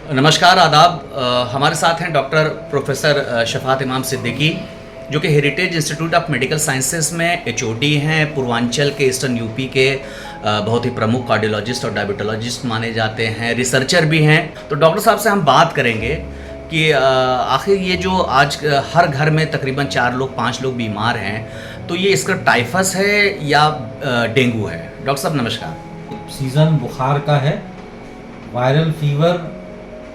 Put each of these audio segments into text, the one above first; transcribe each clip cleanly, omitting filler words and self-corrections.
नमस्कार, आदाब। हमारे साथ हैं डॉक्टर प्रोफेसर शफात इमाम सिद्दीकी, जो कि heritage institute of medical sciences में एचओडी हैं। पूर्वांचल के ईस्टर्न यूपी के बहुत ही प्रमुख कार्डियोलॉजिस्ट और डायबिटोलॉजिस्ट माने जाते हैं, रिसर्चर भी हैं। तो डॉक्टर साहब से हम बात करेंगे कि आखिर ये जो आज हर घर में तकरीबन 4 लोग 5 लोग बीमार हैं, तो ये इसका टाइफस है या डेंगू है? डॉक्टर साहब नमस्कार। सीज़न बुखार का है, वायरल फीवर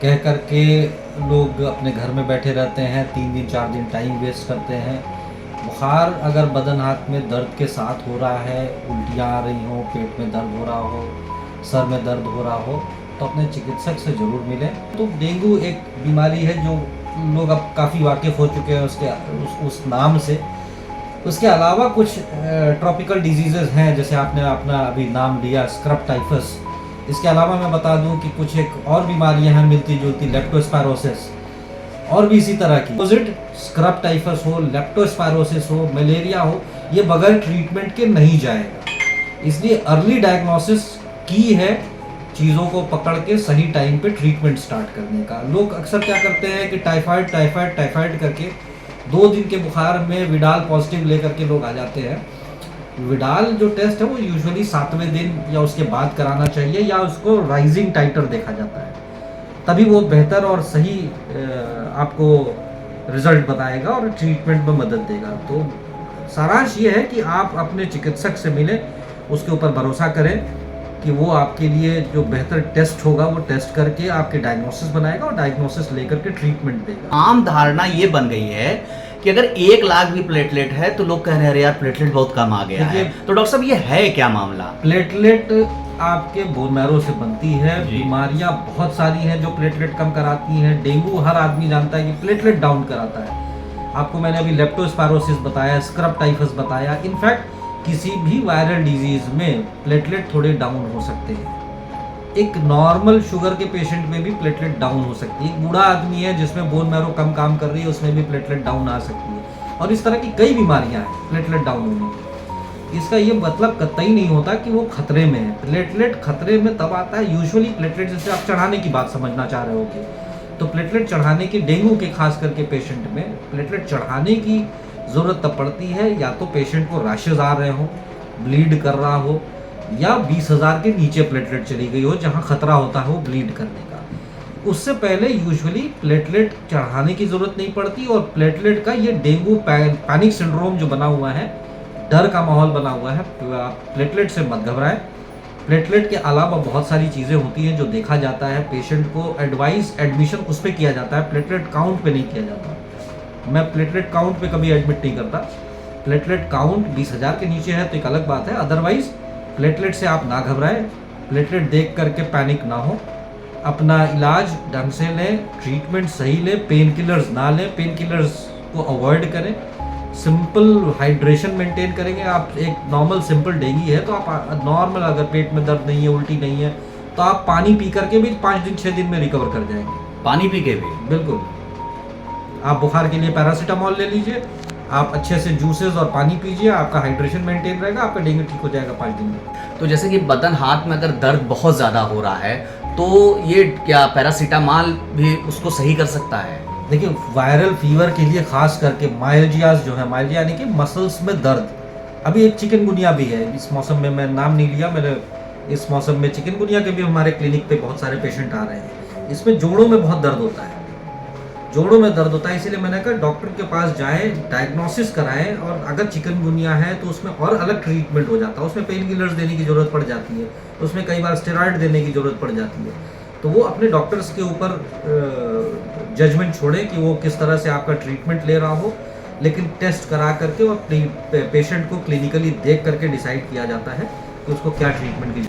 कह कर के लोग अपने घर में बैठे रहते हैं, 3 दिन 4 दिन टाइम वेस्ट करते हैं। बुखार अगर बदन हाथ में दर्द के साथ हो रहा है, उल्टियाँ आ रही हो, पेट में दर्द हो रहा हो, सर में दर्द हो रहा हो, तो अपने चिकित्सक से ज़रूर मिलें। तो डेंगू एक बीमारी है जो लोग अब काफ़ी वाकिफ़ हो चुके हैं उस नाम से। उसके अलावा कुछ ट्रॉपिकल डिजीज़ेज़ हैं, जैसे आपने अपना अभी नाम लिया स्क्रब टाइफस। इसके अलावा मैं बता दूं कि कुछ एक और बीमारियां हैं मिलती जुलती, लेप्टोस्पायरोसिस और भी इसी तरह की। अपोजिट स्क्रब टाइफस हो, लेप्टोस्पायरोसिस हो, मलेरिया हो, ये बगैर ट्रीटमेंट के नहीं जाएगा। इसलिए अर्ली डायग्नोसिस की है, चीज़ों को पकड़ के सही टाइम पे ट्रीटमेंट स्टार्ट करने का। लोग अक्सर क्या करते हैं कि टाइफाइड करके 2 दिन के बुखार में विडाल पॉजिटिव लेकर के लोग आ जाते हैं। विडाल जो टेस्ट है वो यूजुअली 7वें दिन या उसके बाद कराना चाहिए, या उसको राइजिंग टाइटर देखा जाता है, तभी वो बेहतर और सही आपको रिजल्ट बताएगा और ट्रीटमेंट में मदद देगा। तो सारांश ये है कि आप अपने चिकित्सक से मिलें, उसके ऊपर भरोसा करें कि वो आपके लिए जो बेहतर टेस्ट होगा वो टेस्ट करके आपके डायग्नोसिस बनाएगा और डायग्नोसिस लेकर के ट्रीटमेंट देगा। आम धारणा ये बन गई है कि अगर 1 लाख भी प्लेटलेट है तो लोग कह रहे हैं यार प्लेटलेट बहुत कम आ गया है। तो डॉक्टर साहब ये है क्या मामला? प्लेटलेट आपके बोन मैरो से बनती है। बीमारियां बहुत सारी हैं जो प्लेटलेट कम कराती हैं। डेंगू हर आदमी जानता है कि प्लेटलेट डाउन कराता है। आपको मैंने अभी लेप्टोस्पायरोसिस बताया, स्क्रब टाइफस बताया। इनफैक्ट किसी भी वायरल डिजीज में प्लेटलेट थोड़े डाउन हो सकते हैं। एक नॉर्मल शुगर के पेशेंट में भी प्लेटलेट डाउन हो सकती है। एक बूढ़ा आदमी है जिसमें बोन मैरो कम काम कर रही है, उसमें भी प्लेटलेट डाउन आ सकती है। और इस तरह की कई बीमारियां हैं प्लेटलेट डाउन होने की। इसका ये मतलब कतई नहीं होता कि वो खतरे में है। प्लेटलेट खतरे में तब आता है यूजुअली प्लेटलेट, जैसे आप चढ़ाने की बात समझना चाह रहे होगे, तो प्लेटलेट चढ़ाने की, डेंगू के खास करके पेशेंट में प्लेटलेट चढ़ाने की ज़रूरत तब पड़ती है या तो पेशेंट को रैशेज आ रहे हो, ब्लीड कर रहा हो, या 20,000 के नीचे प्लेटलेट चली गई हो जहां खतरा होता है वो ब्लीड करने का। उससे पहले यूजुअली प्लेटलेट चढ़ाने की ज़रूरत नहीं पड़ती। और प्लेटलेट का ये डेंगू पैनिक सिंड्रोम जो बना हुआ है, डर का माहौल बना हुआ है, प्लेटलेट से मत घबराएं। प्लेटलेट के अलावा बहुत सारी चीज़ें होती हैं जो देखा जाता है। पेशेंट को एडमिशन उस पर किया जाता है, प्लेटलेट काउंट पे नहीं किया जाता। मैं प्लेटलेट काउंट पे कभी एडमिट नहीं करता। प्लेटलेट काउंट 20,000 के नीचे है तो एक अलग बात है, अदरवाइज प्लेटलेट से आप ना घबराएं। प्लेटलेट देख करके पैनिक ना हो, अपना इलाज ढंग से लें, ट्रीटमेंट सही लें, पेन किलर्स ना लें, पेन किलर्स को अवॉइड करें। सिंपल हाइड्रेशन मेंटेन करेंगे आप। एक नॉर्मल सिंपल डेंगू है तो आप नॉर्मल, अगर पेट में दर्द नहीं है, उल्टी नहीं है, तो आप पानी पी करके भी 5 दिन 6 दिन में रिकवर कर जाएंगे। पानी पी के भी? बिल्कुल। आप बुखार के लिए पैरासीटामोल ले लीजिए, आप अच्छे से जूसेस और पानी पीजिए, आपका हाइड्रेशन मेंटेन रहेगा, आपका डेंगू ठीक हो जाएगा 5 दिन में। तो जैसे कि बदन हाथ में अगर दर्द बहुत ज़्यादा हो रहा है तो ये क्या पैरासीटामोल भी उसको सही कर सकता है? देखिए, वायरल फीवर के लिए खास करके माइल्जियाज जो है, माइल्जिया यानी कि मसल्स में दर्द, अभी एक चिकनगुनिया भी है इस मौसम में, मैं नाम नहीं लिया, मेरे इस मौसम में चिकनगुनिया के भी हमारे क्लिनिक पे बहुत सारे पेशेंट आ रहे हैं। इसमें जोड़ों में बहुत दर्द होता है, जोड़ों में दर्द होता है। इसीलिए मैंने कहा डॉक्टर के पास जाएं, डायग्नोसिस कराएं, और अगर चिकनगुनिया है तो उसमें और अलग ट्रीटमेंट हो जाता है। उसमें पेन किलर्स देने की ज़रूरत पड़ जाती है, उसमें कई बार स्टेरॉइड देने की ज़रूरत पड़ जाती है। तो वो अपने डॉक्टर्स के ऊपर जजमेंट छोड़ें कि वो किस तरह से आपका ट्रीटमेंट ले रहा हो, लेकिन टेस्ट करा करके और पेशेंट को क्लिनिकली देख करके डिसाइड किया जाता है कि उसको क्या ट्रीटमेंट की